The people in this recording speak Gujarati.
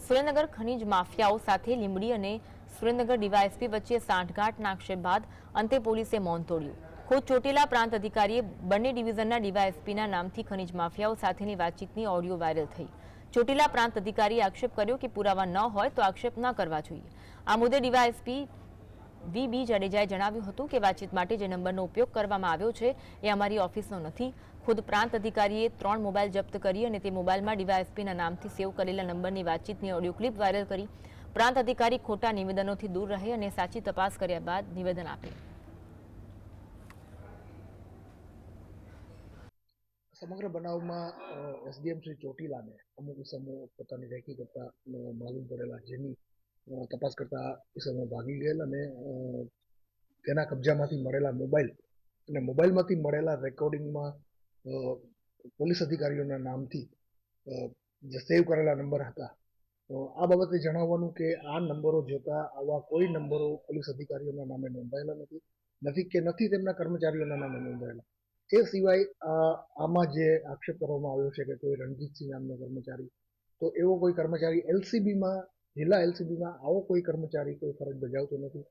સુરેન્દ્રનગર ખનીજ માફિયાઓ સાથે લીંબડી અને સુરેન્દ્રનગર ડીવાયએસપી વચ્ચે સાંઠગાંઠના આક્ષેપ બાદ અંતે પોલીસે મૌન તોડ્યું. ખુદ ચોટીલા પ્રાંત અધિકારીએ બંને ડિવિઝનના ડીવાયએસપીના નામથી ખનીજ માફિયાઓ સાથેની વાતચીતની ઓડિયો વાયરલ થઈ. ચોટીલા પ્રાંત અધિકારીએ આક્ષેપ કર્યો કે પુરાવા ન હોય તો આક્ષેપ ન કરવા જોઈએ. આ મુદ્દે ડીવાયએસપી વી.બી. જાડેજાએ જણાવ્યું હતું કે વાતચીત માટે જે નંબરનો ઉપયોગ કરવામાં આવ્યો છે એ અમારી ઓફિસનો નથી. ખુદ પ્રાંત અધિકારીએ 3 મોબાઈલ જપ્ત કરી અને તે મોબાઈલમાં ડીવાયએસપીના નામથી સેવ કરેલા નંબરની વાતચીતની ઓડિયો ક્લિપ વાયરલ કરી. પ્રાંત અધિકારી ખોટા નિવેદનોથી દૂર રહે અને સાચી તપાસ કર્યા બાદ નિવેદન આપે. સમગ્ર બનાવમાં એસડીએમ શ્રી ચોટીલાને અમુક ઇસમો પોતાની રેકી કરતા માલુમ પડેલા, જેની તપાસ કરતા ઇસમો ભાગી ગયેલ અને તેના કબજામાંથી મળેલા મોબાઈલ અને મોબાઈલમાંથી મળેલા રેકોર્ડિંગમાં પોલીસ અધિકારીઓના નામથી જે સેવ કરેલા નંબર હતા. આ બાબતે જણાવવાનું કે આ નંબરો જોતા આવા કોઈ નંબરો પોલીસ અધિકારીઓના નામે નોંધાયેલા નથી કે નથી તેમના કર્મચારીઓના નામે નોંધાયેલા. એ સિવાય આમાં જે આક્ષેપ કરવામાં આવ્યો છે કે કોઈ રણજીતસિંહ નામનો કર્મચારી, તો એવો કોઈ કર્મચારી જિલ્લા એલસીબીમાં આવો કોઈ કર્મચારી કોઈ ફરજ બજાવતો નથી.